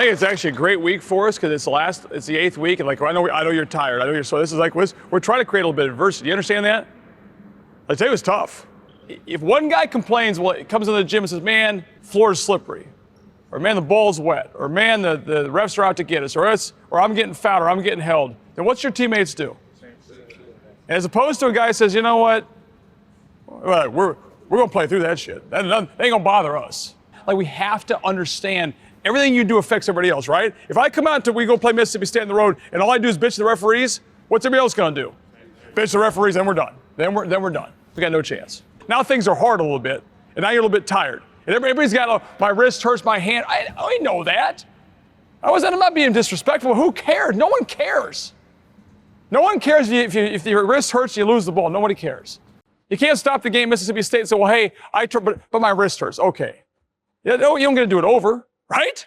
think it's actually a great week for us because it's the 8th week, and like I know you're tired. I know you're so. This is like we're trying to create a little bit of adversity. You understand that? I tell you, it's tough. If one guy complains, well, it comes into the gym and says, "Man, floor's slippery," or "Man, the ball's wet," or "Man, the refs are out to get us," or "I'm getting fouled," or "I'm getting held," then what's your teammates do? As opposed to a guy who says, "You know what? We're gonna play through that shit. That ain't gonna bother us." Like, we have to understand everything you do affects everybody else, right? If I come out we go play Mississippi State on the road and all I do is bitch to the referees, what's everybody else gonna do? Bitch to the referees, then we're done. Then we're done. We got no chance. Now things are hard a little bit, and now you're a little bit tired. And everybody's got, my wrist hurts, my hand. I know that. I'm not being disrespectful. Who cares? No one cares. No one cares if your wrist hurts, you lose the ball. Nobody cares. You can't stop the game, Mississippi State, and say, well, hey, but my wrist hurts. Okay. You don't get to do it over, right?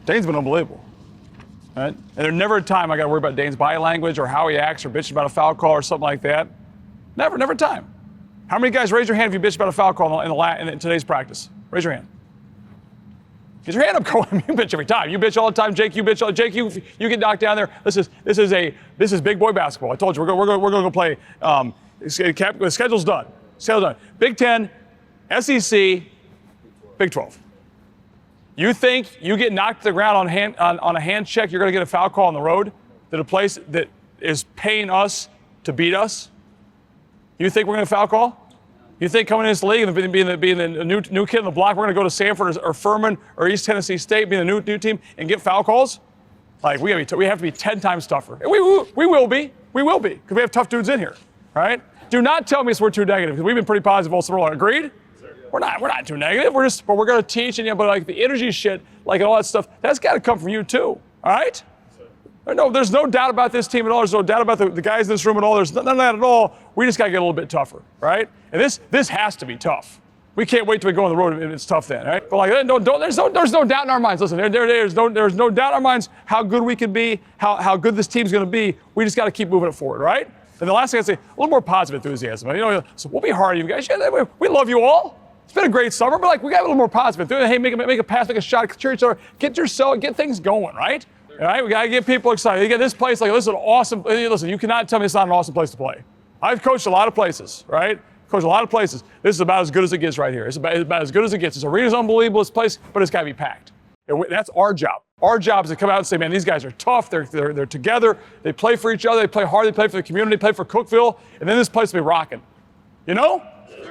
Dane's been unbelievable. Right? And there's never a time I got to worry about Dane's body language or how he acts or bitching about a foul call or something like that. Never a time. How many guys raise your hand if you bitch about a foul call in today's practice? Raise your hand. Get your hand up, Cole. You bitch every time. You bitch all the time, Jake. You bitch all. Jake, you get knocked down there. This is big boy basketball. I told you we're going to go play. The schedule's done. Big 10, SEC, Big 12. You think you get knocked to the ground on a hand check, you're going to get a foul call on the road that a place that is paying us to beat us? You think we're going to foul call? You think coming in this league and being the new kid on the block, we're going to go to Sanford or Furman or East Tennessee State, being the new team, and get foul calls? Like, we have to be 10 times tougher. We will be. We will be, because we have tough dudes in here, right? Do not tell me we're too negative, because we've been pretty positive all summer long. Agreed? We're not too negative. But we're going to teach, but like the energy shit, like all that stuff, that's got to come from you too, all right? No, there's no doubt about this team at all. There's no doubt about the guys in this room at all. There's none of that at all. We just got to get a little bit tougher, right? And this has to be tough. We can't wait till we go on the road and it's tough then, right? But like, there's no doubt in our minds. Listen, there's no doubt in our minds how good we can be, how good this team's going to be. We just got to keep moving it forward, right? And the last thing I'd say, a little more positive enthusiasm. So we'll be hard on you guys. Yeah, we love you all. It's been a great summer, but like, we got a little more positive. Hey, make a pass, make a shot, cheer each other, get things going, right? All right, we got to get people excited. You get this place, like, this is an awesome, listen, you cannot tell me it's not an awesome place to play. I've coached a lot of places, right? Coached a lot of places. This is about as good as it gets right here. It's about as good as it gets. This arena's unbelievable, this place, but it's got to be packed. And that's our job. Our job is to come out and say, man, these guys are tough. They're together. They play for each other. They play hard. They play for the community. They play for Cookeville. And then this place will be rocking. You know?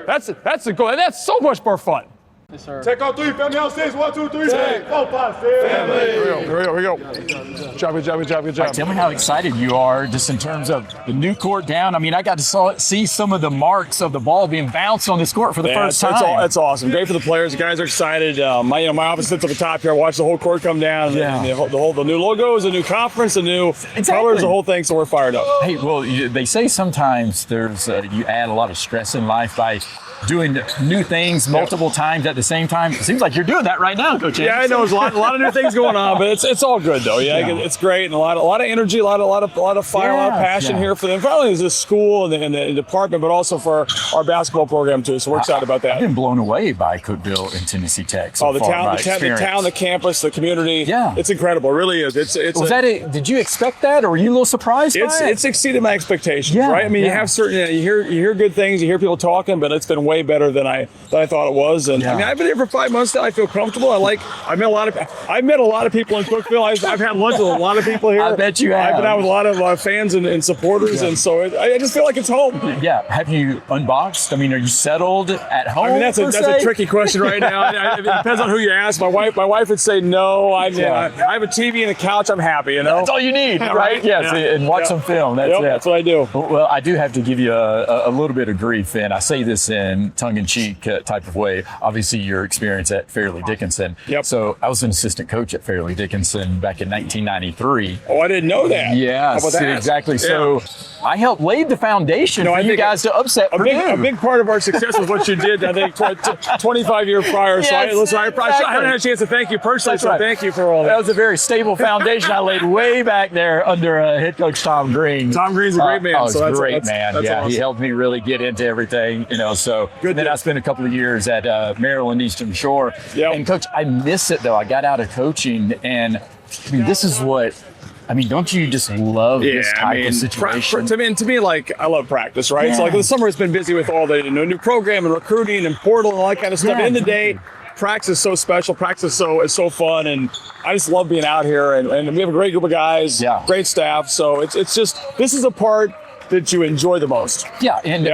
That's the goal. And that's so much more fun. Yes, sir. Check on 3, family on 6, 1, 2, 3, 4, 5, family. Here we go. Good job. Tell me how excited you are just in terms of the new court down. I mean, I got to see some of the marks of the ball being bounced on this court for the first time. That's awesome. Great for the players. The guys are excited. My office sits at the top here. I watch the whole court come down. Yeah. The new logos, the new conference, the new colors, the whole thing. So we're fired up. Hey, well, they say sometimes there's you add a lot of stress in life by doing new things multiple times at the same time. It seems like you're doing that right now, Coach Anderson. Yeah, I know. There's a lot of new things going on, but it's all good though. Yeah, it's great, and a lot of energy, a lot of fire, a lot of passion here for them. Not only is this school and the department, but also for our basketball program too. So we're excited about that. I've been blown away by Cookeville and Tennessee Tech. So the town, the campus, the community. Yeah, it's incredible. It really is. Was that it? Did you expect that, or were you a little surprised by it? It's exceeded my expectations. Yeah, right. I mean, you have certain you hear good things, you hear people talking, but it's been way better than I thought it was. And I mean, I've been here for 5 months now. I feel comfortable. I've met a lot of people in Cookeville. I've had lunch with a lot of people here. I bet you have. I've been out with a lot of fans and supporters, and so I just feel like it's home. Yeah. Have you unboxed? I mean, are you settled at home? I mean, that's a tricky question right now. It depends on who you ask. My wife would say no. I have a TV and a couch. I'm happy. That's all you need, right? Yes, and watch some film. That's what I do. Well, I do have to give you a little bit of grief, and I say this in tongue-in-cheek type of way. Obviously, your experience at Fairleigh Dickinson. Yep. So I was an assistant coach at Fairleigh Dickinson back in 1993. Oh, I didn't know that. Yeah, exactly. Yeah. So I helped lay the foundation for you guys to upset Purdue. A big part of our success was what you did, I think, 25 years prior. So I haven't had a chance to thank you personally, thank you for all that. That was a very stable foundation I laid way back there under head coach Tom Green. Tom Green's a great man. He's a great man. That's awesome. He helped me really get into everything, so. Good. Then I spent a couple of years at Maryland Eastern Shore. Yep. And Coach, I miss it though. I got out of coaching and I mean, this is what, I mean, don't you just love this type of situation? To me, like, I love practice, right? Yeah. So like the summer has been busy with all the new program and recruiting and portal and all that kind of stuff. Yeah, At the end of the day, practice is so special. Practice is so fun, and I just love being out here. And we have a great group of guys, great staff. So it's just, this is a part that you enjoy the most. Yeah, and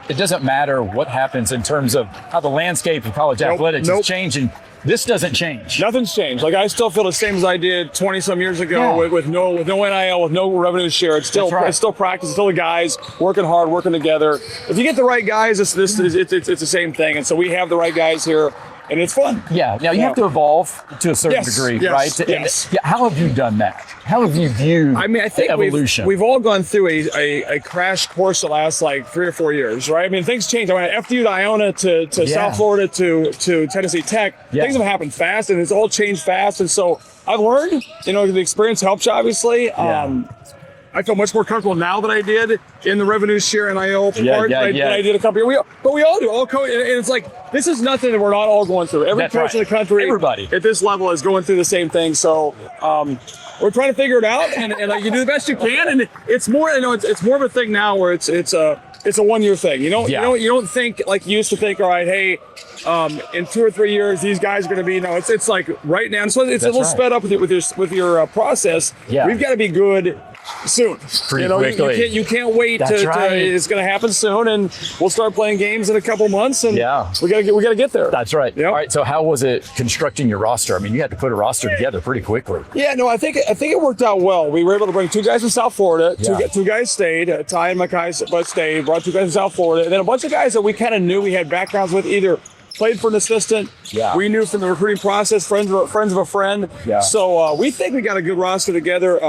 it doesn't matter what happens in terms of how the landscape of college athletics is changing. This doesn't change. Nothing's changed. Like, I still feel the same as I did 20 some years ago with no NIL, with no revenue share. It's still practice. It's still the guys working hard, working together. If you get the right guys, it's the same thing. And so we have the right guys here. And it's fun. Yeah. Now you have to evolve to a certain degree, right? Yes. How have you done that? How have you viewed I think evolution? We've all gone through a crash course the last like 3 or 4 years, right? I mean, things change. I went FDU to Iona to South Florida to Tennessee Tech. Things have happened fast, and it's all changed fast. And so I've learned. The experience helps you, obviously. I feel much more comfortable now than I did in the revenue share NIL part than I did a couple years ago. But we all do. And it's like, this is nothing that we're not all going through. Every coach in the country, everybody at this level is going through the same thing. So we're trying to figure it out, and you do the best you can. And it's more, it's more of a thing now where it's a 1 year thing. You don't think like you used to think. All right, hey, in 2 or 3 years, these guys are going to be. No, it's like right now. So it's a little sped up with your process. Yeah. We've got to be good soon. Quickly. You can't wait to it's going to happen soon, and we'll start playing games in a couple months, and we got to get there. That's right. Yep. All right, so how was it constructing your roster? I mean, you had to put a roster together pretty quickly. Yeah, no, I think it worked out well. We were able to bring 2 guys from South Florida. Two guys stayed. Ty and Mackay both stayed. Brought 2 guys from South Florida, and then a bunch of guys that we kind of knew we had backgrounds with, either played for an assistant. We knew from the recruiting process, friends of a friend. So we think we got a good roster together.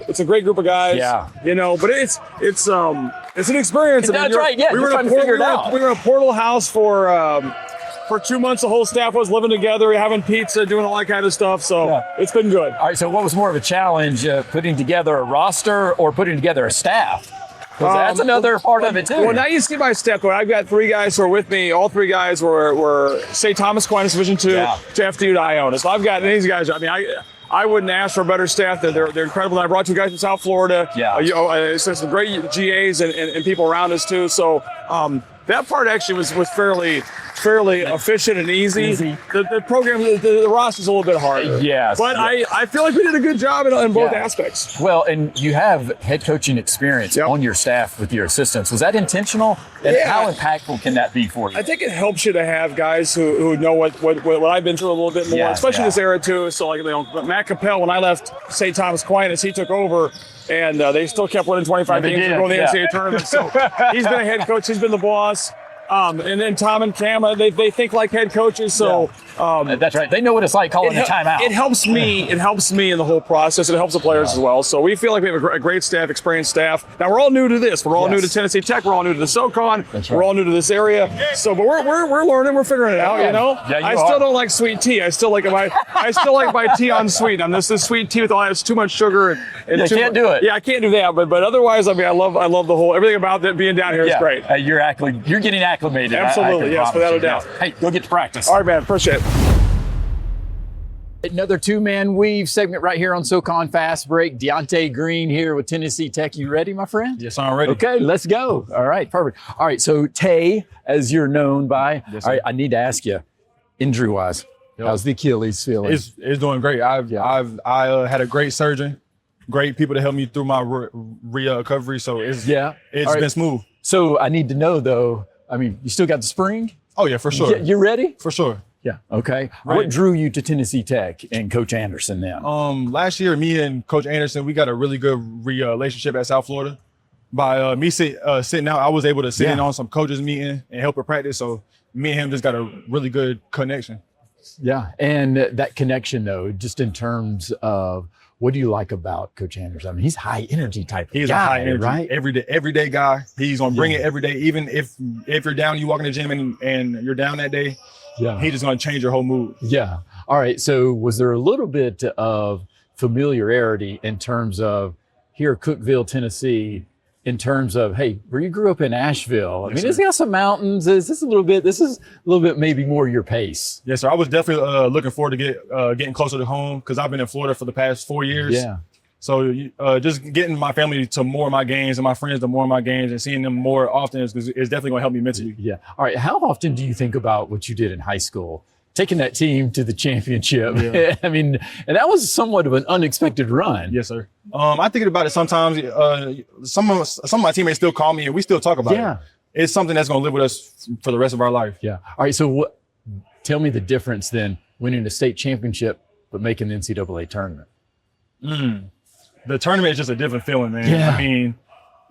It's a great group of guys. But it's an experience. That's right. Yeah, we were in a portal house for 2 months. The whole staff was living together, having pizza, doing all that kind of stuff. So it's been good. All right. So what was more of a challenge, putting together a roster or putting together a staff? That's another part of it too. Well, now you see my step. I've got 3 guys who are with me. All 3 guys were St. Thomas Aquinas Division II to FDU to Iona. So I've got these guys. I mean, I wouldn't ask for a better staff. They're incredible. I brought 2 guys from South Florida. Some great GAs and people around us too. So that part actually was fairly efficient and easy. The program, the roster's a little bit harder. But I feel like we did a good job in both aspects. Well, and you have head coaching experience on your staff with your assistants. Was that intentional? And how impactful can that be for you? I think it helps you to have guys who know what I've been through a little bit more, especially this era too. So like Matt Capel, when I left St. Thomas Aquinas, he took over. And they still kept winning 25 games and going to the NCAA tournament. So he's been a head coach. He's been the boss. And then Tom and Cam, they think like head coaches. So that's right. They know what it's like calling a timeout. It helps me. It helps me in the whole process. It helps the players as well. So we feel like we have a great staff, experienced staff. Now we're all new to this. We're all new to Tennessee Tech. We're all new to the SoCon. We're all new to this area. So, but we're learning. We're figuring it out. I still don't like sweet tea. I still like my tea on sweet. This is sweet tea with all that's too much sugar. And you can't do it. Yeah, I can't do that. But otherwise, I mean, I love the whole everything about that being down here is great. You're getting acclimated. Absolutely, yes, without a doubt. Hey, go get to practice. All right, man. Appreciate it. Another 2-man weave segment right here on SoCon Fast Break. Deontay Green here with Tennessee Tech. You ready, my friend? Yes, I'm ready. Okay, let's go. All right, perfect. All right, so Tay, as you're known by, all right, I need to ask you, injury-wise, how's the Achilles feeling? It's doing great. I had a great surgeon, great people to help me through my recovery. So it's been smooth. So I need to know though. I mean, you still got the spring? Oh yeah, for sure. You ready? For sure. Yeah. Okay. Right. What drew you to Tennessee Tech and Coach Anderson then? Last year, me and Coach Anderson, we got a really good relationship at South Florida. By me sitting out, I was able to sit in on some coaches meeting and help her practice. So me and him just got a really good connection. Yeah. And that connection though, just in terms of what do you like about Coach Anderson? I mean, he's high energy type of guy, a high energy, right? Everyday guy. He's gonna bring it every day. Even if you're down, you walk in the gym and you're down that day, he's just gonna change your whole mood. Yeah. All right. So was there a little bit of familiarity in terms of here at Cookeville, Tennessee, in terms of, hey, where you grew up in Asheville. I mean, it's got some mountains. This is a little bit maybe more your pace. Yes, sir. I was definitely looking forward to getting closer to home because I've been in Florida for the past 4 years. Yeah. So just getting my family to more of my games and my friends to more of my games and seeing them more often is definitely going to help me mentally. Yeah. All right. How often do you think about what you did in high school, taking that team to the championship? Yeah. I mean, and that was somewhat of an unexpected run. Yes, sir. I think about it sometimes. Some of my teammates still call me and we still talk about it. It's something that's going to live with us for the rest of our life. Yeah. All right. So tell me the difference then winning a state championship but making the NCAA tournament. The tournament is just a different feeling, man. Yeah. I mean,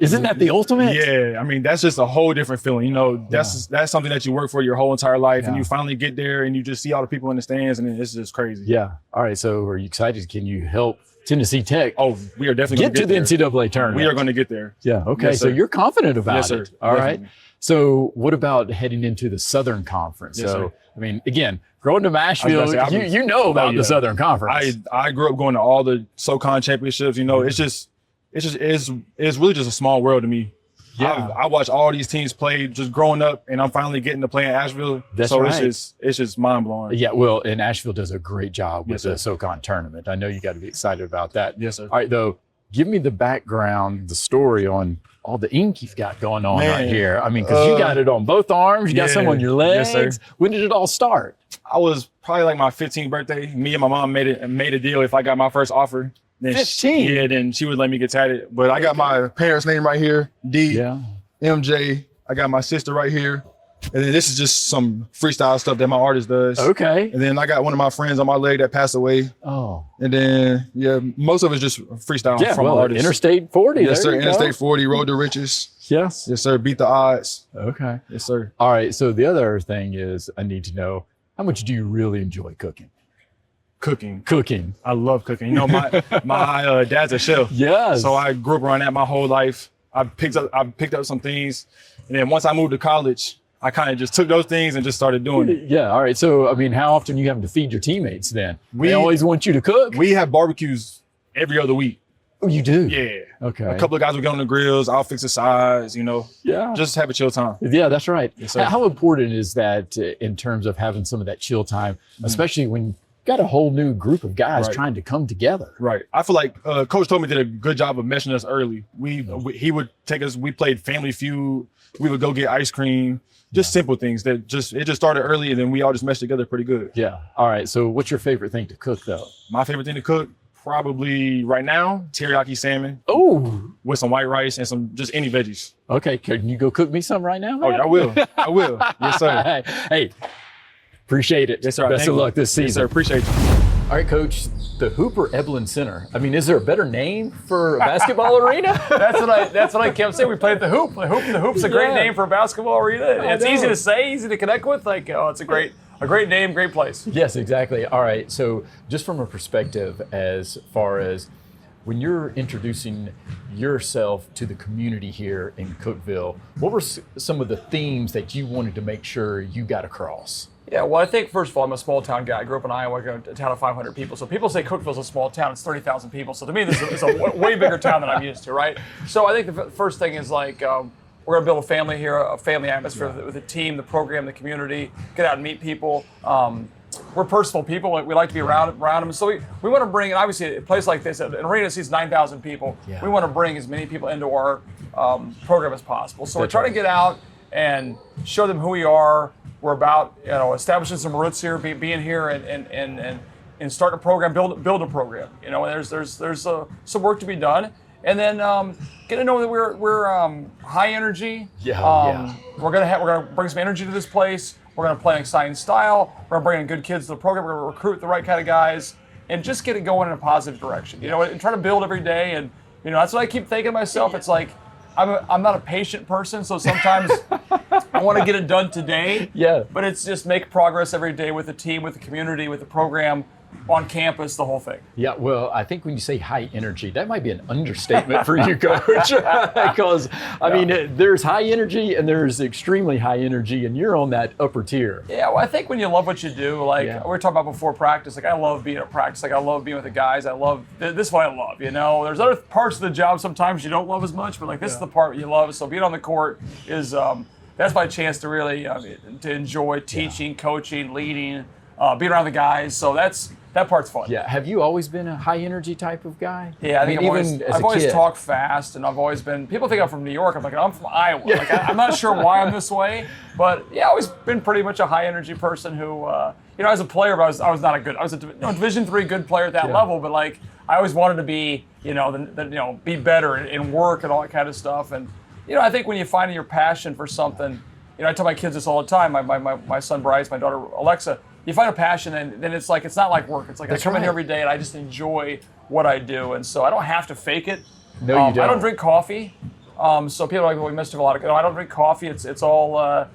isn't that the ultimate? Yeah. I mean, that's just a whole different feeling. You know, that's something that you work for your whole entire life, and you finally get there and you just see all the people in the stands, and it's just crazy. Yeah. All right. So are you excited? Can you help Tennessee Tech? Oh, we are definitely get to the NCAA tournament. We are going to get there. Yeah. Okay. Yes, so you're confident about yes, it. Sir. All definitely. right. So what about heading into the Southern Conference? Yes, so, sir. I mean, again, growing to Asheville, you know about the Southern Conference. I grew up going to all the SoCon championships. You know, it's really just a small world to me. Yeah. I watch all these teams play just growing up, and I'm finally getting to play in Asheville. That's so right. it's just mind blowing. Yeah, well, and Asheville does a great job with Yes, the SoCon tournament. I know you got to be excited about that. Yes, sir. All right, though, give me the background, the story on all the ink you've got going on right here. I mean, because you got it on both arms, you got some on your legs. Yes, sir. When did it all start? I was probably like my 15th birthday. Me and my mom made a deal. If I got my first offer, then 15? then she would let me get tatted. But I got my parents' name right here, D, MJ. I got my sister right here. And then this is just some freestyle stuff that my artist does. Okay. And then I got one of my friends on my leg that passed away. Oh. And then, most of it's just freestyle from my artist. Interstate 40. Yes, sir. There you Interstate go. 40, Road to Riches. Yes. Yes, sir. Beat the odds. Okay. Yes, sir. All right. So the other thing is I need to know, how much do you really enjoy cooking? Cooking. I love cooking. You know, my dad's a chef. Yes. So I grew up around that my whole life. I picked up some things. And then once I moved to college, I kind of just took those things and just started doing it. Yeah. All right. So, I mean, how often are you having to feed your teammates then? They always want you to cook? We have barbecues every other week. Oh, you do? Yeah. Okay. A couple of guys will get on the grills. I'll fix the sides, Yeah. just have a chill time. Yeah, that's right. Yes, sir. How important is that in terms of having some of that chill time, especially when you've got a whole new group of guys trying to come together? Right. I feel like Coach Tobin did a good job of meshing us early. He would take us, we played Family Feud. We would go get ice cream. Just simple things that it just started early, and then we all just meshed together pretty good. Yeah. All right. So what's your favorite thing to cook, though? My favorite thing to cook, probably right now, teriyaki salmon. Oh. With some white rice and some just any veggies. Okay. Can you go cook me some right now? Oh, I will. I will. Yes, sir. Hey, appreciate it. Yes, sir. Best of luck this season. Yes, sir. Appreciate you. All right, Coach, the Hooper Eblen Center. I mean, is there a better name for a basketball arena? That's what I kept saying. We played at the Hoop. The Hoop's a great name for a basketball arena. It's easy to say, easy to connect with. It's a great name, great place. Yes, exactly. All right. So just from a perspective as far as when you're introducing yourself to the community here in Cookeville, what were some of the themes that you wanted to make sure you got across? Yeah, well, I think, first of all, I'm a small town guy. I grew up in Iowa, a town of 500 people. So people say Cookeville's a small town. It's 30,000 people. So to me, this is a way bigger town than I'm used to, right? So I think the first thing is we're going to build a family here, a family atmosphere with the team, the program, the community, get out and meet people. We're personal people. We like to be around them. So we want to bring, and obviously a place like this, an arena seats 9,000 people. Yeah. We want to bring as many people into our program as possible. So we're trying to get out and show them who we are. We're about establishing some roots here, being here, and start a program, build a program. And there's some work to be done, and then get to know that we're high energy. We're gonna bring some energy to this place. We're gonna play an exciting style. We're gonna bring in good kids to the program. We're gonna recruit the right kind of guys, and just get it going in a positive direction. And try to build every day. And that's what I keep thinking to myself. It's like I'm not a patient person, so sometimes I want to get it done today. Yeah. But it's just make progress every day with the team, with the community, with the program, on campus, the whole thing. Yeah, well, I think when you say high energy, that might be an understatement for you, Coach. Because, I mean, there's high energy and there's extremely high energy, and you're on that upper tier. Yeah, well, I think when you love what you do, like we were talking about before practice, like I love being at practice. Like I love being with the guys. This is what I love, you know. There's other parts of the job sometimes you don't love as much, but like this is the part you love. So being on the court is, that's my chance to really to enjoy teaching, coaching, leading, being around the guys. So that part's fun. Yeah. Have you always been a high energy type of guy? Yeah, I think I've always kid. talked fast, and I've always been. People think I'm from New York. I'm like, I'm from Iowa. Yeah. Like I'm not sure why I'm this way, but yeah, I've always been pretty much a high energy person who, you know, as a player, I was not a good. I was a Division III good player at that level, but like I always wanted to be, you know, be better in work and all that kind of stuff. And you know, I think when you find your passion for something, you know, I tell my kids this all the time. My son Bryce, my daughter Alexa. You find a passion, and then it's not like work. It's like I come in here every day, and I just enjoy what I do, and so I don't have to fake it. No, you don't. I don't drink coffee, so people are like, well, we must have a lot of. No, I don't drink coffee. It's all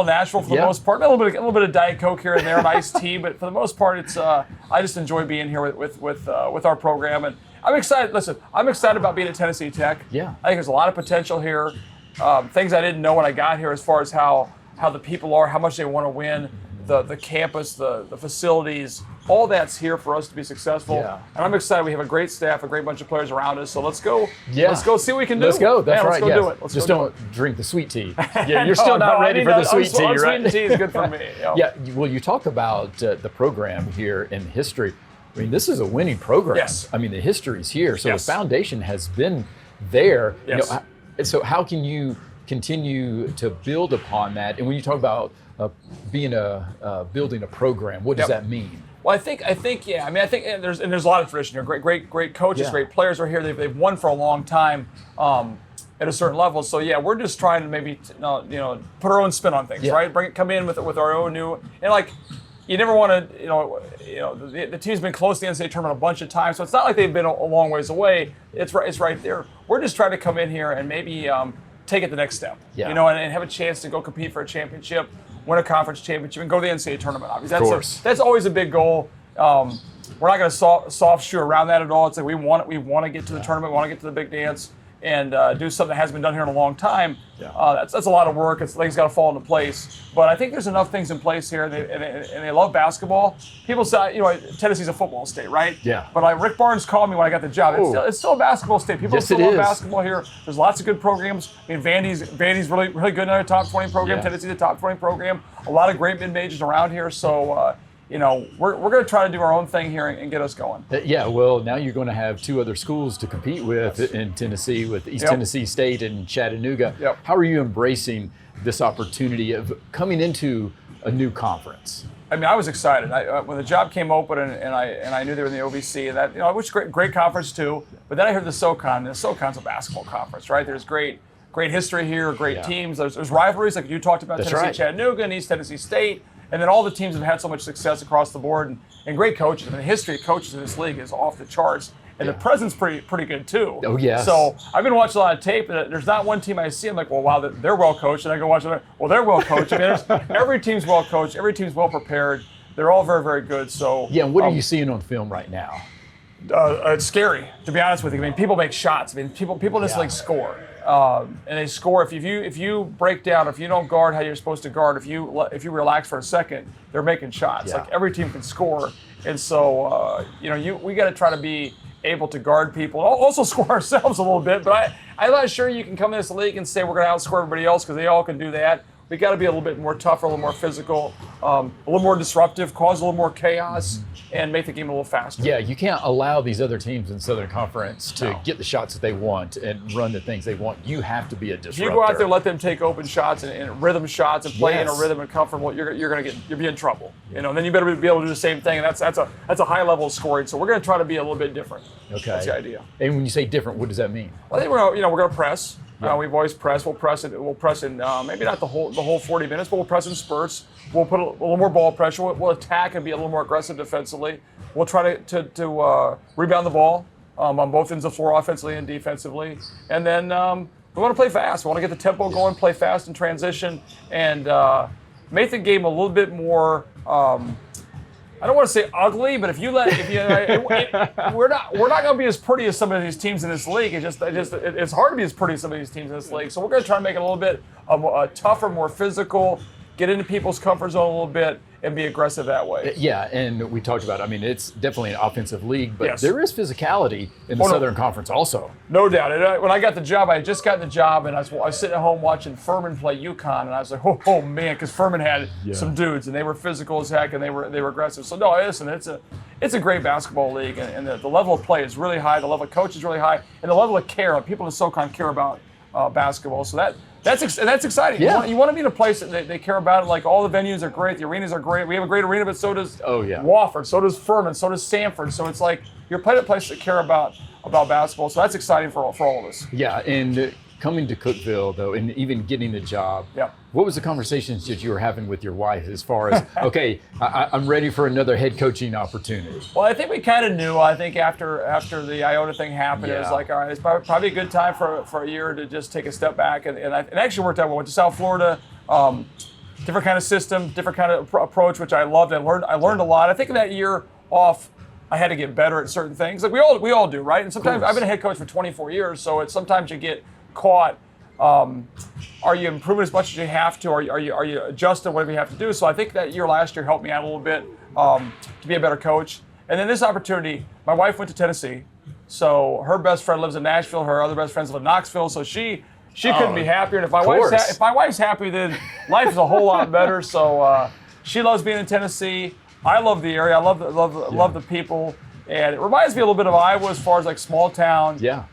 natural for the most part. A little bit of Diet Coke here and there, and iced tea, but for the most part, it's I just enjoy being here with our program, and I'm excited. Listen, I'm excited about being at Tennessee Tech. Yeah, I think there's a lot of potential here. Things I didn't know when I got here, as far as how the people are, how much they want to win. The campus, the facilities, all that's here for us to be successful. Yeah. And I'm excited. We have a great staff, a great bunch of players around us. So let's go. Yeah. Let's go see what we can do. Let's go. That's right. Let's go do it. Let's just go don't drink the sweet tea. Yeah, you're still not ready for the sweet tea, right? Sweet tea is good for me. Yeah. Well, you talk about the program here in history. I mean, this is a winning program. Yes. I mean, the history's here, so the foundation has been there. Yes. You know, so how can you continue to build upon that? And when you talk about building a program, what does that mean? Well, I think yeah. I mean, I think there's a lot of tradition here. Great coaches, great players are here. They've won for a long time at a certain level. So yeah, we're just trying to maybe put our own spin on things, right? Come in with our own new, and like you never want to the team's been close to the NCAA tournament a bunch of times, so it's not like they've been a long ways away. It's right there. We're just trying to come in here and maybe take it the next step, and have a chance to go compete for a championship, win a conference championship, and go to the NCAA tournament. Obviously, that's always a big goal. We're not going to soft shoe around that at all. It's like we want to get to the tournament, we want to get to the big dance, and do something that hasn't been done here in a long time. That's a lot of work. Things got to fall into place. But I think there's enough things in place here, and they love basketball. People say, Tennessee's a football state, right? Yeah. But like Rick Barnes called me when I got the job. It's still a basketball state. People still love basketball here. There's lots of good programs. I mean, Vandy's really good in our top 20 program. Yeah. Tennessee's a top 20 program. A lot of great mid-majors around here. So. We're going to try to do our own thing here and get us going. Yeah, well, now you're going to have two other schools to compete with in Tennessee, with East Tennessee State and Chattanooga. Yep. How are you embracing this opportunity of coming into a new conference? I mean, I was excited. When the job came open and I knew they were in the OVC, and that, which great conference too. But then I heard the SoCon, and the SoCon's a basketball conference, right? There's great history here, great teams. There's rivalries like you talked about. That's Tennessee right. Chattanooga and East Tennessee State. And then all the teams have had so much success across the board, and great coaches. I mean, the history of coaches in this league is off the charts, and the present's pretty good too. Oh yes. So I've been watching a lot of tape, and there's not one team I see. I'm like, well, wow, they're well coached, and I go watch them. Well, they're well coached. I mean, every team's well coached. Every team's well prepared. They're all very, very good. So yeah. And what are you seeing on film right now? It's scary, to be honest with you. I mean, people make shots. I mean, people in this league score. And they score if you break down, if you don't guard how you're supposed to guard, if you relax for a second, they're making shots. Like every team can score, and so we got to try to be able to guard people, also score ourselves a little bit. But I'm not sure you can come in this league and say we're going to outscore everybody else, because they all can do that. We got to be a little bit more tougher, a little more physical, a little more disruptive, cause a little more chaos, and make the game a little faster. Yeah, you can't allow these other teams in Southern Conference to get the shots that they want and run the things they want. You have to be a disruptor. If you go out there, let them take open shots and rhythm shots and play in a rhythm and comfortable, you'll be in trouble. Then you better be able to do the same thing. And that's a high level of scoring. So we're going to try to be a little bit different. Okay, that's the idea. And when you say different, what does that mean? Well, I think we're going to press. We've always pressed. We'll press it. We'll press in maybe not the whole 40 minutes, but we'll press in spurts. We'll put a little more ball pressure. We'll attack and be a little more aggressive defensively. We'll try to rebound the ball on both ends of the floor, offensively and defensively. And then we want to play fast. We want to get the tempo going, play fast in transition, and make the game a little bit more I don't want to say ugly, but we're not going to be as pretty as some of these teams in this league. It's hard to be as pretty as some of these teams in this league. So we're going to try to make it a little bit tougher, more physical, get into people's comfort zone a little bit, and be aggressive that way. Yeah, and we talked about, I mean, it's definitely an offensive league, but Yes. there is physicality in the Southern Conference also. No doubt. When I got the job, I had just gotten the job, and I was sitting at home watching Furman play UConn, and I was like, oh man, because Furman had some dudes, and they were physical as heck, and they were aggressive. So no, listen, it's a great basketball league, and the level of play is really high, the level of coach is really high, and the level of care, people in SoCon care about basketball. So that's exciting. Yeah. You want to be in a place that they care about it. Like, all the venues are great, the arenas are great. We have a great arena, but so does Wofford, so does Furman, so does Sanford. So it's like you're playing at places that care about basketball. So that's exciting for all of us. Yeah, and coming to Cookeville, though, and even getting the job, what was the conversations that you were having with your wife as far as, okay, I'm ready for another head coaching opportunity? Well, I think we kind of knew. I think after the Iota thing happened, it was like, all right, it's probably a good time for a year to just take a step back. And it actually worked out. We went to South Florida, different kind of system, different kind of approach, which I loved. I learned a lot. I think in that year off, I had to get better at certain things. Like we all do, right? And sometimes I've been a head coach for 24 years, so sometimes you get caught. Are you improving as much as you have to? Are you adjusting whatever you have to do? So I think that last year helped me out a little bit to be a better coach. And then this opportunity, my wife went to Tennessee, so her best friend lives in Nashville. Her other best friends live in Knoxville, so she couldn't be happier. And if my wife's happy, then life is a whole lot better. So she loves being in Tennessee. I love the area. I love the people. And it reminds me a little bit of Iowa as far as like small town. Yeah.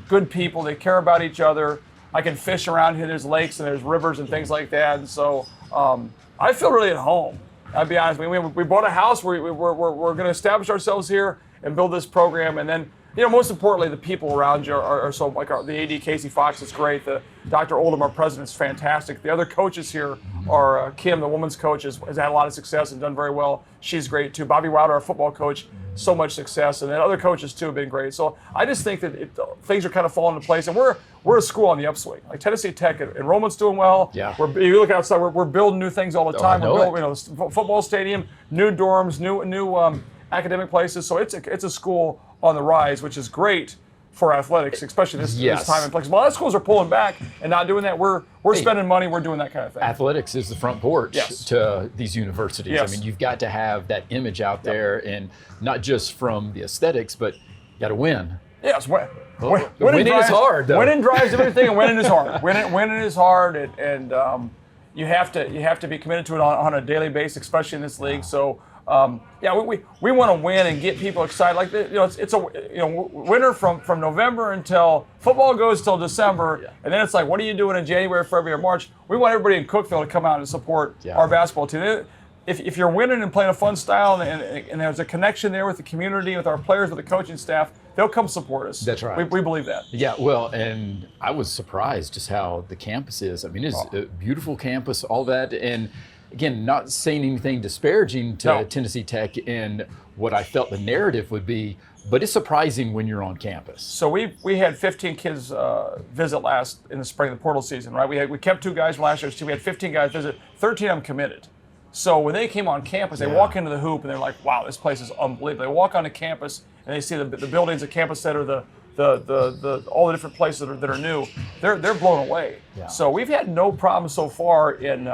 Good people. They care about each other. I can fish around here. There's lakes and there's rivers and things like that. And so I feel really at home. I'll be honest. We bought a house. We're going to establish ourselves here and build this program. And then, most importantly, the people around you are so, like the AD Casey Fox is great. The Dr. Oldham, our president, is fantastic. The other coaches here are Kim, the women's coach, has had a lot of success and done very well. She's great too. Bobby Wilder, our football coach, so much success. And then other coaches too have been great. So I just think that things are kind of falling into place. And we're a school on the upswing. Like Tennessee Tech, enrollment's doing well. Yeah. You look outside, we're building new things all the time. We're building, football stadium, new dorms, new academic places. So it's a school on the rise, which is great for athletics, especially this time and place. A lot of schools are pulling back and not doing that. We're spending money. We're doing that kind of thing. Athletics is the front porch to these universities. Yes. I mean, you've got to have that image out there, and not just from the aesthetics, but you got to win. Yes, winning is hard, though. Winning drives everything, and winning is hard. Winning is hard, and you have to be committed to it on a daily basis, especially in this league. So. We want to win and get people excited. Like it's a winter from November until football goes till December, and then it's like, what are you doing in January, February, or March? We want everybody in Cookeville to come out and support our basketball team. If you're winning and playing a fun style, and there's a connection there with the community, with our players, with the coaching staff, they'll come support us. That's right. We believe that. Yeah, well, and I was surprised just how the campus is. I mean, it's a beautiful campus, all that, and again, not saying anything disparaging to Tennessee Tech in what I felt the narrative would be, but it's surprising when you're on campus. So we had 15 kids visit in the spring of the portal season, right? We kept 2 guys from last year's team. We had 15 guys visit, 13 of them committed. So when they came on campus, they walk into the hoop and they're like, wow, this place is unbelievable. They walk onto campus and they see the buildings, the campus center, all the different places that are new. They're blown away. Yeah. So we've had no problem so far in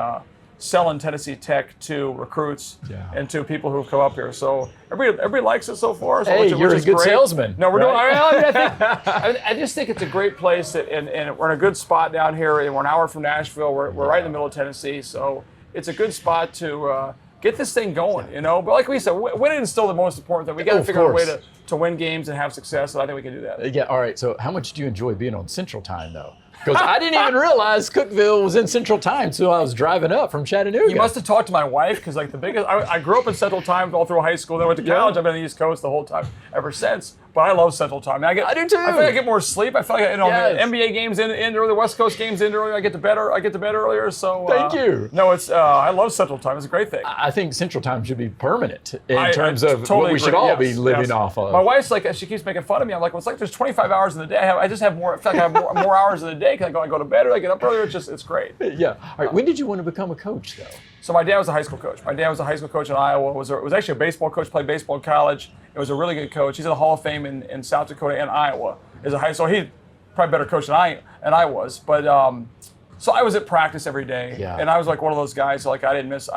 selling Tennessee Tech to recruits and to people who have come up here. So everybody likes it so far. So hey, you're a good salesman. No, we're doing. I just think it's a great place, and we're in a good spot down here. And we're an hour from Nashville. We're right in the middle of Tennessee, so it's a good spot to get this thing going. But like we said, winning is still the most important thing. We got to figure out a way to win games and have success, and I think we can do that. Yeah. All right. So how much do you enjoy being on Central Time, though? Because I didn't even realize Cookeville was in Central Time until I was driving up from Chattanooga. You must have talked to my wife, because like I grew up in Central Time all through high school. Then I went to college. I've been on the East Coast the whole time ever since. But I love Central Time. I do too. I feel like I get more sleep. I feel like the NBA games end early, the West Coast games end early. I get to bed earlier. So thank you. No, it's I love Central Time. It's a great thing. I think Central Time should be permanent in terms of totally what we should all be living off of. My wife's like, she keeps making fun of me. I'm like, well, it's like there's 25 hours in the day. I just have more. I feel like I have more hours in the day? Can I go to bed? Or I get up earlier? It's great. Yeah. All right. When did you want to become a coach, though? So my dad was a high school coach. My dad was a high school coach in Iowa. Was actually a baseball coach. Played baseball in college. It was a really good coach. He's in the Hall of Fame in South Dakota and Iowa. So he's probably a better coach than I was. But so I was at practice every day, and I was like one of those guys. So like I didn't miss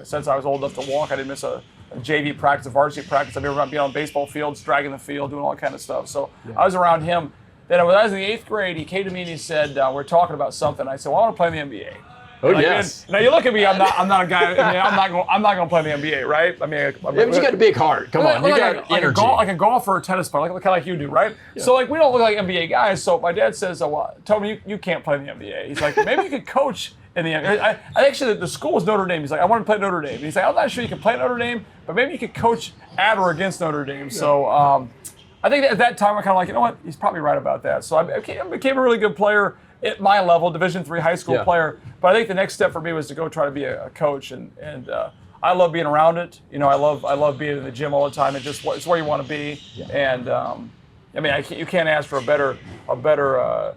since I was old enough to walk. I didn't miss a JV practice, a varsity practice. I remember being on baseball fields, dragging the field, doing all that kind of stuff. So I was around him. Then when I was in the 8th grade, he came to me and he said, "We're talking about something." I said, "Well, I want to play in the NBA." Oh, yes. Now you look at me. I'm not a guy. I'm not going to play in the NBA, right? I mean, but you got a big heart. Come on, you got energy. Like a golfer or a tennis player, kind of like you do, right? Yeah. So like we don't look like NBA guys. So my dad says, "Well, Tobin, you can't play in the NBA." He's like, "Maybe you could coach in the NBA." I actually the school was Notre Dame. He's like, "I want to play Notre Dame." He's like, "I'm not sure you can play at Notre Dame, but maybe you could coach at or against Notre Dame." Yeah. So I think at that time I kind of like, you know what? He's probably right about that. So I became a really good player at my level, Division III high school player. But I think the next step for me was to go try to be a coach, and I love being around it. You know, I love being in the gym all the time. It's where you want to be. Yeah. And I mean, you can't ask for a better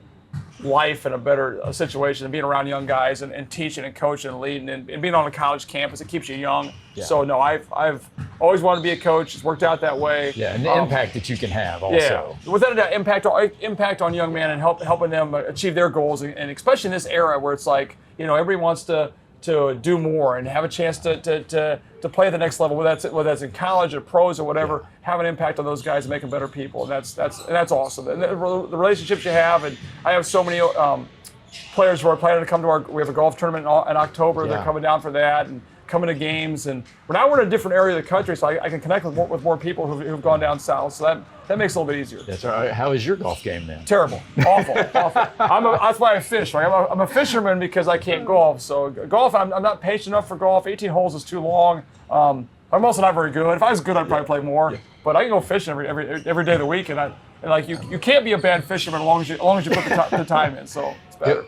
life and a better situation than being around young guys and teaching and coaching and leading and being on a college campus. It keeps you young. Yeah. So no, I've always wanted to be a coach. It's worked out that way. Yeah, and the impact that you can have also. Yeah, without a doubt, impact on young men and helping them achieve their goals, and especially in this era where it's like, you know, everybody wants to do more and have a chance to play at the next level, whether that's in college or pros or whatever, have an impact on those guys and make them better people, and that's awesome. And the relationships you have, and I have so many players who are planning to come to we have a golf tournament in October. They're coming down for that and coming to games, and we're in a different area of the country, so I can connect with more people who've gone down south. So that makes it a little bit easier. That's all right. How is your golf game then? Terrible, awful. That's why I fish. Right? I'm a fisherman because I can't golf. So golf, I'm not patient enough for golf. 18 holes is too long. I'm also not very good. If I was good, I'd probably play more. Yeah. But I can go fishing every day of the week, and like you can't be a bad fisherman as long as you put the time in. So it's better.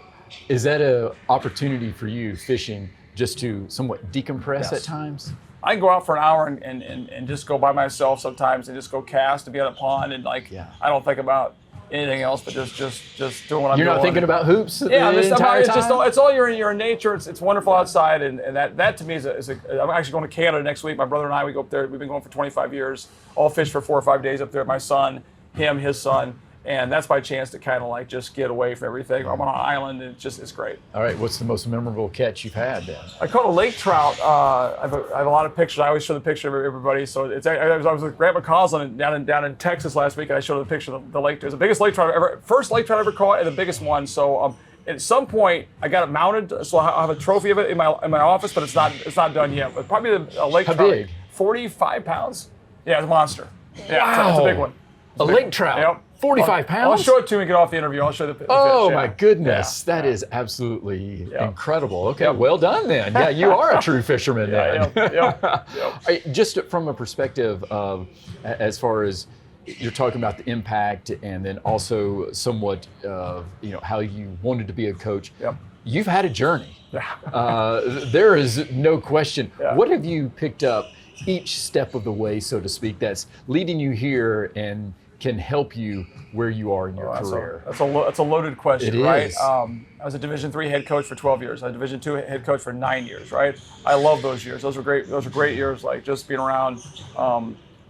Is that an opportunity for you, fishing, just to somewhat decompress at times? I can go out for an hour and just go by myself sometimes and just go cast and be on a pond and I don't think about anything else but just doing what I'm doing. You're not thinking about hoops the entire time? It's all you're in nature. It's wonderful outside, and that to me is I'm actually going to Canada next week. My brother and I, we go up there. We've been going for 25 years. All fish for 4 or 5 days up there. My son, his son. And that's my chance to kind of like just get away from everything. I'm on an island, and it's great. All right, what's the most memorable catch you've had then? I caught a lake trout. I have a lot of pictures. I always show the picture of everybody. So I was with Grant McCausland down in Texas last week, and I showed the picture of the lake. It was the biggest lake trout first lake trout I ever caught, and the biggest one. So at some point I got it mounted, so I have a trophy of it in my office, but it's not done yet. But probably a lake trout. How big? 45 pounds. Yeah, it's a monster. Yeah, wow. It's a big one. A lake trout. Yep. 45 pounds? I'll show it to you and get off the interview. I'll show the Oh, my goodness. That is absolutely incredible. Okay, well done then. Yeah, you are a true fisherman then. Just from a perspective of, as far as you're talking about the impact and then also somewhat of, how you wanted to be a coach. Yep. You've had a journey. There is no question. Yeah. What have you picked up each step of the way, so to speak, that's leading you here and can help you where you are in your career? That's a loaded question, it right? Is. I was a Division III head coach for 12 years. I was a Division II head coach for 9 years, right? I love those years. Those were great years, like just being around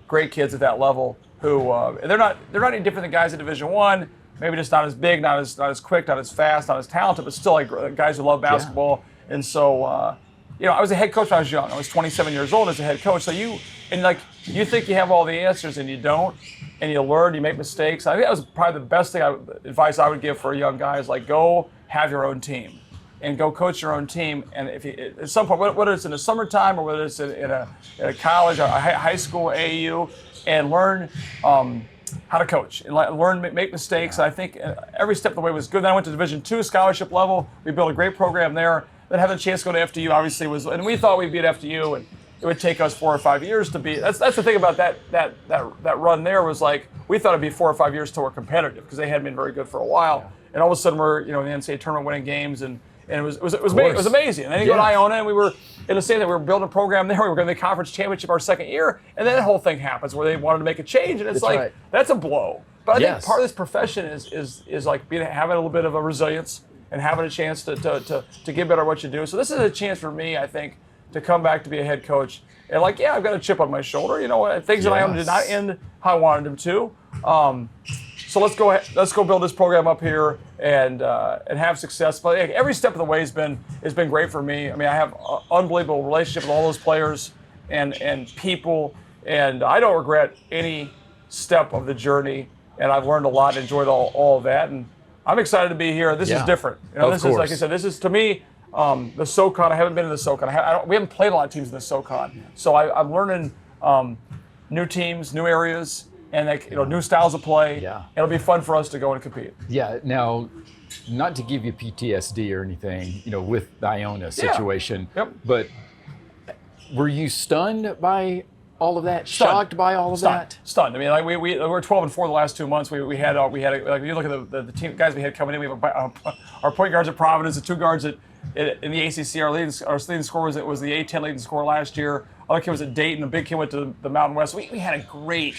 great kids at that level who and they're not any different than guys at Division I. Maybe just not as big, not as quick, not as fast, not as talented, but still like guys who love basketball. Yeah. And so I was a head coach when I was young. I was 27 years old as a head coach. So you think you have all the answers and you don't, and you learn, you make mistakes. I think that was probably the best advice I would give for a young guy is like, go have your own team and go coach your own team. And if you, at some point, whether it's in the summertime or whether it's in a college, a high school, AAU, and learn how to coach and make mistakes. And I think every step of the way was good. Then I went to Division II scholarship level. We built a great program there. Then having a chance to go to FDU obviously was, and we thought we'd be at FDU, and it would take us 4 or 5 years to be. That's the thing about that run there was like we thought it'd be 4 or 5 years till we're competitive because they hadn't been very good for a while, and all of a sudden we're in the NCAA tournament winning games and it was amazing. And then you go to Iona and we were in the same that we were building a program there. We were going to the conference championship our second year, and then that whole thing happens where they wanted to make a change, and it's that's a blow. But I think Yes. part of this profession is like having a little bit of a resilience and having a chance to get better at what you do. So this is a chance for me, I think, to come back to be a head coach. And like, yeah, I've got a chip on my shoulder. You know, things that I own did not end how I wanted them to. So let's go build this program up here and have success. But every step of the way has been great for me. I mean, I have an unbelievable relationship with all those players and people, and I don't regret any step of the journey. And I've learned a lot, enjoyed all of that, and I'm excited to be here. This is different. You know, this is, like I said, this is to me the SoCon. I haven't been in the SoCon. We haven't played a lot of teams in the SoCon, so I'm learning new teams, new areas, and new styles of play. Yeah. It'll be fun for us to go and compete. Yeah. Now, not to give you PTSD or anything, with the Iona situation, but were you stunned by all of that? Shocked by all of that? Stunned. I mean, like we were 12-4 the last 2 months. We had like you look at the team guys we had coming in. We have our point guards at Providence, the two guards in the ACC. Our leading scorer was the A10 leading scorer last year. Other kid was at Dayton. A big kid went to the Mountain West. We had a great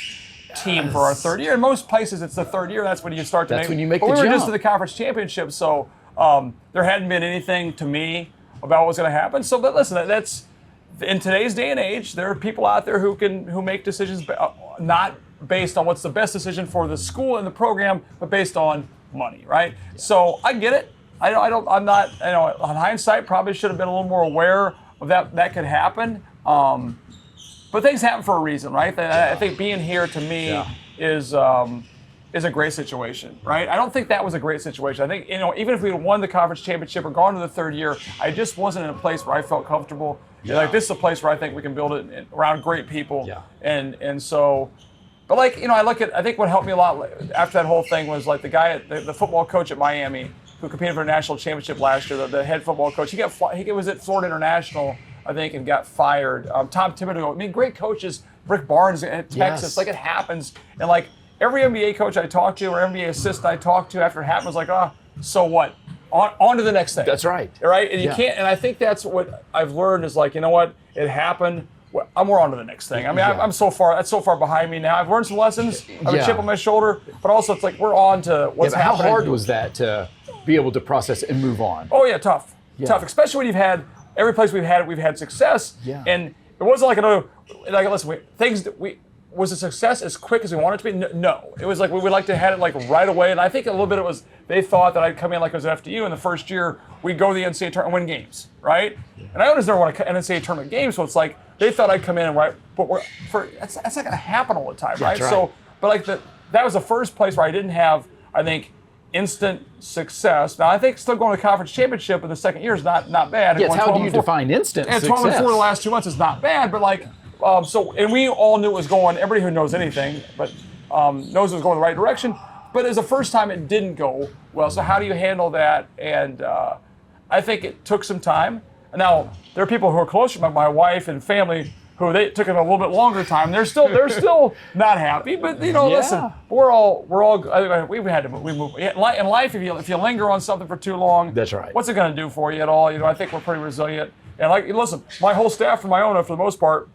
team for our third year. In most places, it's the third year. That's when you start to That's when you make but the we were jump. just to the conference championship, so there hadn't been anything to me about what was going to happen. So, but listen, that's. In today's day and age, there are people out there who make decisions not based on what's the best decision for the school and the program, but based on money, right? Yeah. So I get it. I'm not. On hindsight, probably should have been a little more aware of that could happen. But things happen for a reason, right? I think being here to me is a great situation, right? I don't think that was a great situation. I think even if we had won the conference championship or gone to the third year, I just wasn't in a place where I felt comfortable. Yeah. Like this is a place where I think we can build it around great people. Yeah. And so, but I think what helped me a lot after that whole thing was like the guy, the football coach at Miami who competed for a national championship last year, the head football coach. He was at Florida International, I think, and got fired. Tom Thibodeau. I mean, great coaches. Rick Barnes at Texas. Like it happens. And like every NBA coach I talked to or NBA assistant I talked to after it happened was like, so what? On to the next thing. That's right. Right? And you can't, and I think that's what I've learned is like, you know what? It happened. We're on to the next thing. I mean, that's so far behind me now. I've learned some lessons. I have a chip on my shoulder, but also it's like we're on to what's happening. How hard was that to be able to process and move on? Oh yeah, tough. Tough, especially when you've had, every place we've had success. Yeah. And it wasn't like was a success as quick as we wanted it to be? No. It was like we would like to have it like right away. And I think a little bit it was they thought that I'd come in like I was at FDU in the first year, we'd go to the NCAA tournament and win games, right? Yeah. And I always never won an NCAA tournament game, so it's like they thought I'd come in and that's not going to happen all the time, right? So, but like that was the first place where I didn't have, I think, instant success. Now I think still going to the conference championship in the second year is not bad. Yes, how do you define instant success? 12-4 the last 2 months is not bad, but like. And we all knew it was going, everybody who knows anything, but knows it was going the right direction. But as the first time it didn't go well. So how do you handle that? And I think it took some time. Now, there are people who are closer to my wife and family who they took them a little bit longer time. They're still not happy, but listen, we had to move. In life, if you linger on something for too long, that's right. What's it going to do for you at all? I think we're pretty resilient. And listen, my whole staff from Iona, for the most part,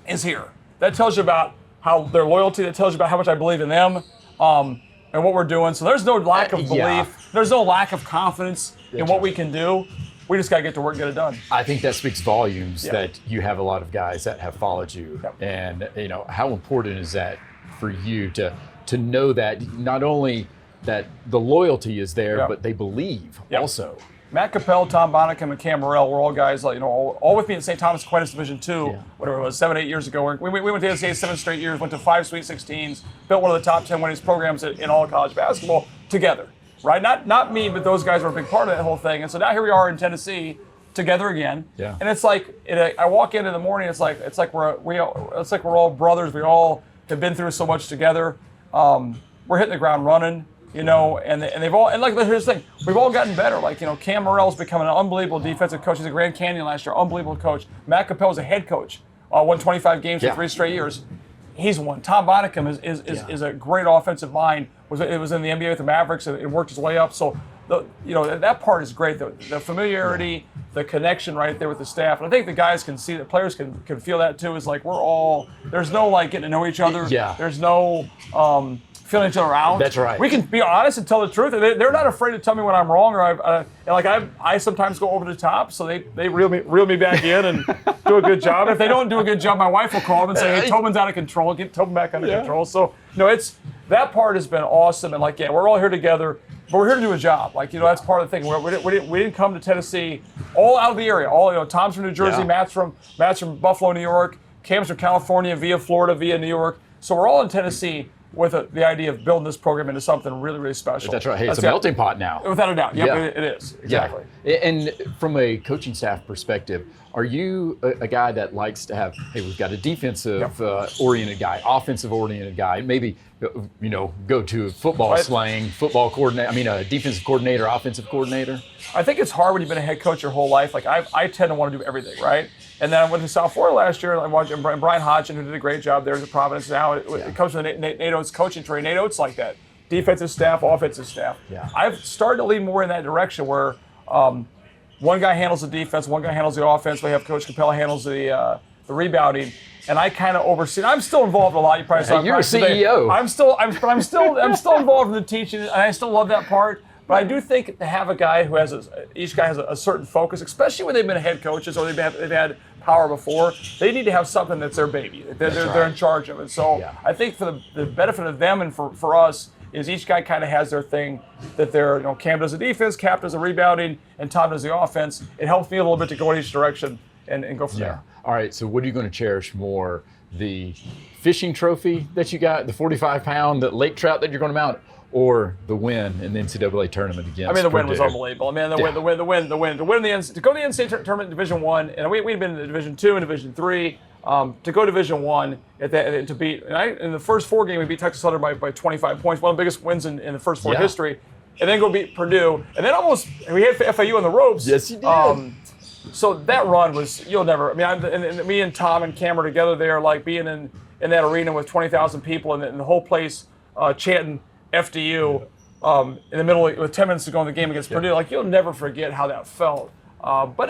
is here. That tells you about how their loyalty. That tells you about how much I believe in them and what we're doing. So there's no lack of belief. Yeah. There's no lack of confidence in what we can do. We just got to get to work and get it done. I think that speaks volumes that you have a lot of guys that have followed you. Yep. And how important is that for you to know that not only that the loyalty is there, but they believe also. Matt Capel, Tom Bonnicum, and Cam Morrell were all guys, all with me in St. Thomas Aquinas Division II, whatever it was, 7-8 years ago. We went to the NCAA 7 straight years, went to 5 Sweet 16s, built one of the top 10 winningest programs in all of college basketball together, right? Not me, but those guys were a big part of that whole thing. And so now here we are in Tennessee together again. Yeah. And it's like, I walk in the morning, it's like we're all brothers. We all have been through so much together. We're hitting the ground running. And they've all, and here's the thing, we've all gotten better. Cam Morrell's become an unbelievable defensive coach. He's a Grand Canyon last year, unbelievable coach. Matt Capel's a head coach, won 25 games for 3 straight years. He's won. Tom Bonnicum is a great offensive mind. It was in the NBA with the Mavericks and worked his way up. So that part is great. The familiarity, the connection right there with the staff. And I think the guys can see that, players can feel that too. Is like there's no getting to know each other. Yeah. There's no feeling each other out. That's right. We can be honest and tell the truth. They're not afraid to tell me when I'm wrong, or I sometimes go over the top, so they reel me back in and do a good job. If they don't do a good job, my wife will call them and say, "Hey, Tobin's out of control. Get Tobin back under control." So it's that part has been awesome, and we're all here together. But we're here to do a job. That's part of the thing. We didn't come to Tennessee all out of the area. Tom's from New Jersey, Matt's from Buffalo, New York, Cam's from California, via Florida, via New York. So we're all in Tennessee with the idea of building this program into something really, really special. That's right. Hey, it's a melting pot now. Without a doubt. Yep, it is. Exactly. Yeah. And from a coaching staff perspective, are you a guy that likes to have, hey, we've got a defensive oriented guy, offensive oriented guy, maybe go to football slang, football coordinator, a defensive coordinator, offensive coordinator? I think it's hard when you've been a head coach your whole life. I tend to want to do everything, right? And then I went to South Florida last year, and I watched Brian Hodgson, who did a great job there in Providence. Now it comes from Nate Oates' coaching tree. Nate Oates like that. Defensive staff, offensive staff. Yeah. I've started to lean more in that direction where one guy handles the defense, one guy handles the offense. We have Coach Capella handles the rebounding, and I kind of oversee. I'm still involved a lot. You probably saw. You're a CEO. I'm still involved in the teaching, and I still love that part. But I do think to have a guy who has each guy has a certain focus, especially when they've been head coaches or they've had power before, they need to have something that's their baby. They're in charge of it. So I think for the benefit of them and for us is each guy kind of has their thing that they're, Cam does the defense, Cap does the rebounding, and Tom does the offense. It helps me a little bit to go in each direction and go from there. All right, so what are you going to cherish more? The fishing trophy that you got, the 45-pound lake trout that you're going to mount, or the win in the NCAA tournament against the win Purdue? was unbelievable. To win to go to the NCAA tournament in Division I, and we'd been in Division II and Division III. To go to Division I to beat, in the first 4 games we beat Texas Southern by 25 points, one of the biggest wins in the first 4 history, and then go beat Purdue, and then we hit FAU on the ropes. Yes, you did. So that run was, you'll never, and me and Tom and Cam were together there, being in that arena with 20,000 people and the whole place chanting FDU in the middle with 10 minutes to go in the game against Purdue. You'll never forget how that felt. But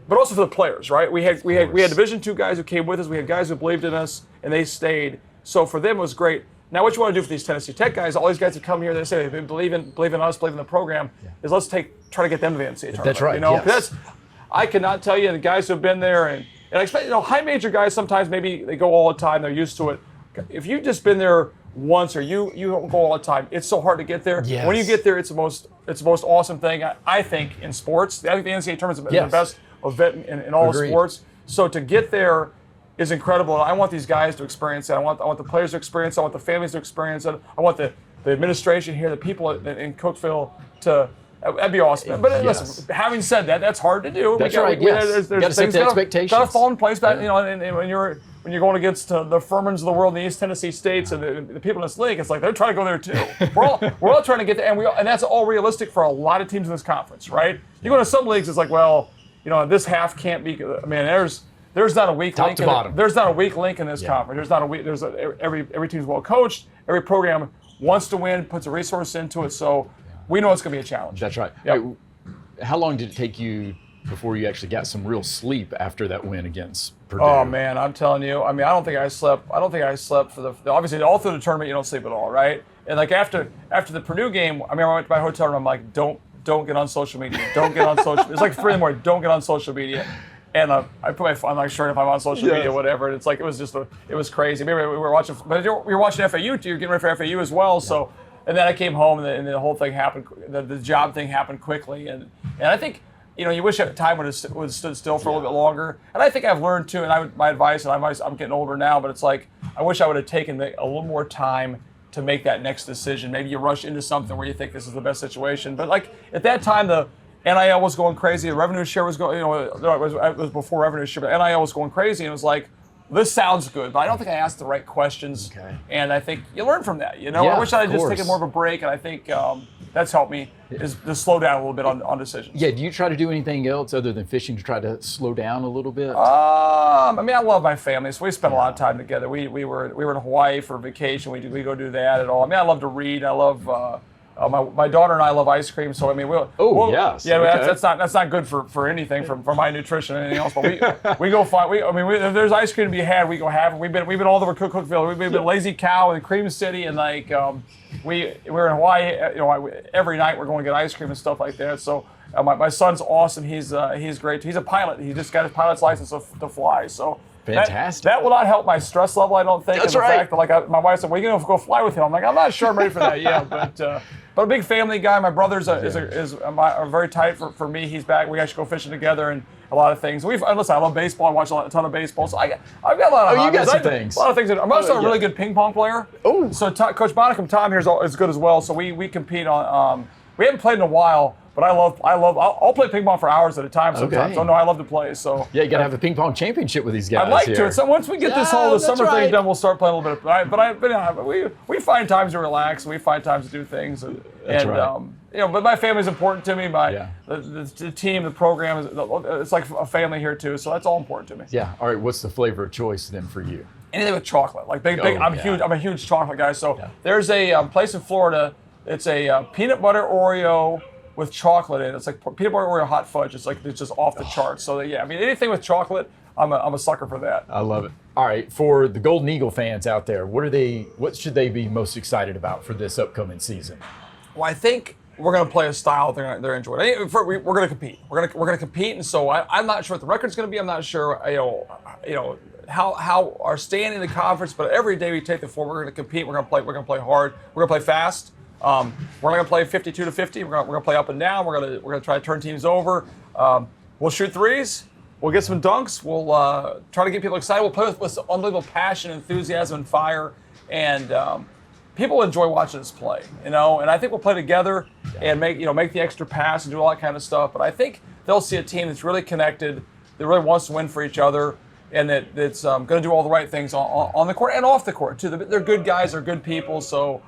but also for the players, right? We had Division II guys who came with us. We had guys who believed in us, and they stayed. So for them, it was great. Now, what you want to do for these Tennessee Tech guys, all these guys who come here, they say they believe in us, believe in the program, is let's try to get them to the NCAA tournament. That's right. I cannot tell you the guys who have been there, and I expect high major guys sometimes maybe they go all the time, they're used to it. If you've just been there once or you don't go all the time, it's so hard to get there. Yes. When you get there, it's the most awesome thing I think in sports. I think the NCAA tournament is the best event in all sports. So to get there is incredible. And I want these guys to experience it. I want the players to experience it. I want the families to experience it. I want the administration here, the people in Cookeville to. That'd be awesome. But listen, having said that, that's hard to do. That's right. There's got to set the expectations. Got to fall in place. That and when you're going against the Furmans of the world, the East Tennessee states, and the people in this league, it's they're trying to go there too. We're all trying to get there, and that's all realistic for a lot of teams in this conference, right? You go to some leagues, it's this half can't be. There's not a weak link. There's not a weak link in this conference. Every team's well coached. Every program wants to win, puts a resource into it. So we know it's going to be a challenge. That's right. Yep. How long did it take you before you actually got some real sleep after that win against Purdue? Oh man, I'm telling you. I don't think I slept. I don't think I slept for obviously all through the tournament. You don't sleep at all, right? And after the Purdue game, I went to my hotel room. I'm like, don't get on social media. Don't get on social. It's 3 in the morning. Don't get on social media. And I put my phone shirt if I'm on social media, whatever. And it's it was crazy. Maybe we were watching, but we were watching FAU too. You're getting ready for FAU as well. So, and then I came home and the whole thing happened. The job thing happened quickly, and I think you wish time would have stood still for a little bit longer. And I think I've learned too. And my advice, and I'm getting older now, but it's I wish I would have taken a little more time to make that next decision. Maybe you rush into something where you think this is the best situation, but at that time the NIL was going crazy. The revenue share was going, it was before revenue share, but NIL was going crazy. And it was this sounds good, but I don't think I asked the right questions. Okay. And I think you learn from that. I wish I had just taken more of a break, and I think that's helped me is to slow down a little bit on decisions. Yeah. Do you try to do anything else other than fishing to try to slow down a little bit? I love my family, so we spent a lot of time together. We were in Hawaii for vacation. We go do that at all. I love to read. I love My daughter and I love ice cream, so I mean, yes, yeah, okay. that's not good for anything, for my nutrition or anything else. But we go find. If there's ice cream to be had, we go have it. We've been all over Cookeville. We've been Lazy Cow and Cream City, and like we're in Hawaii. Every night we're going to get ice cream and stuff like that. So my son's awesome. He's great. He's a pilot. He just got his pilot's license to fly. So. Fantastic. That will not help my stress level, I don't think. That's and the right. fact that, my wife said, "Well, you're going to go fly with him." I'm like, I'm not sure I'm ready for that yet. But a big family guy. My brother's is very tight for me. He's back. We actually go fishing together and a lot of things. Listen, I love baseball. I watch a ton of baseball. So I've got a lot of you got some things. A lot of things. I'm also a really good ping pong player. Oh. So Coach Bonnicum, Tom here is good as well. So we compete on. We haven't played in a while. But I'll play ping pong for hours at a time sometimes. Okay. So no, I love to play. So Yeah, you got to have a ping pong championship with these guys. I'd like here. to. So once we get this whole that's summer right. thing done, we'll start playing a little bit. But we find times to relax. And we find times to do things. That's right. But my family's important to me. Yeah. The team, the program, it's like a family here too. So that's all important to me. Yeah. All right. What's the flavor of choice then for you? Anything with chocolate, like big. I'm a huge chocolate guy. So there's a place in Florida. It's a peanut butter Oreo with chocolate in it. It's like peanut butter Oreo hot fudge. It's just off the charts. So yeah, I mean anything with chocolate, I'm a sucker for that. I love it. All right, for the Golden Eagle fans out there, what should they be most excited about for this upcoming season? Well, I think we're going to play a style they're enjoying. We're going to compete. We're going to compete, and so I'm not sure what the record's going to be. I'm not sure how our standing in the conference. But every day we take the floor, we're going to compete. We're going to play hard. We're going to play fast. We're not going to play 52-50. We're going to play up and down. We're going to try to turn teams over. We'll shoot threes. We'll get some dunks. We'll try to get people excited. We'll play with unbelievable passion, enthusiasm, and fire. And people enjoy watching us play, And I think we'll play together and make the extra pass and do all that kind of stuff. But I think they'll see a team that's really connected, that really wants to win for each other, and that's going to do all the right things on the court and off the court too. They're good guys. They're good people. So.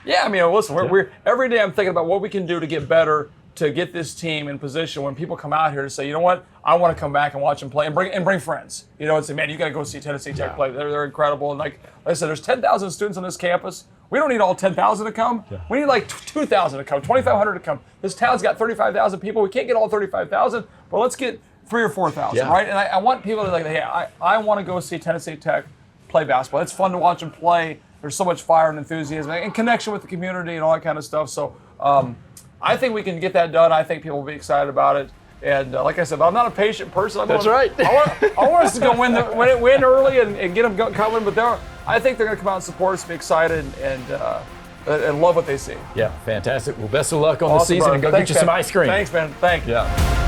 Yeah, I mean, listen, we're every day I'm thinking about what we can do to get better, to get this team in position when people come out here to say, you know what, I want to come back and watch them play and bring friends. And say, man, you got to go see Tennessee Tech play. They're incredible. And like I said, there's 10,000 students on this campus. We don't need all 10,000 to come. Yeah. We need like 2,000 to come, 2,500 to come. This town's got 35,000 people. We can't get all 35,000, but let's get 3,000 or 4,000, right? And I want people to like, hey, I want to go see Tennessee Tech play basketball. It's fun to watch them play. There's so much fire and enthusiasm and connection with the community and all that kind of stuff. So I think we can get that done. I think people will be excited about it. And like I said, I'm not a patient person. That's right. I want us to go win early and get them coming. But I think they're going to come out and support us, be excited, and love what they see. Yeah, fantastic. Well, best of luck on the season, brother. and go Thanks, get you some ice cream. Thanks, man. Thank you. Yeah.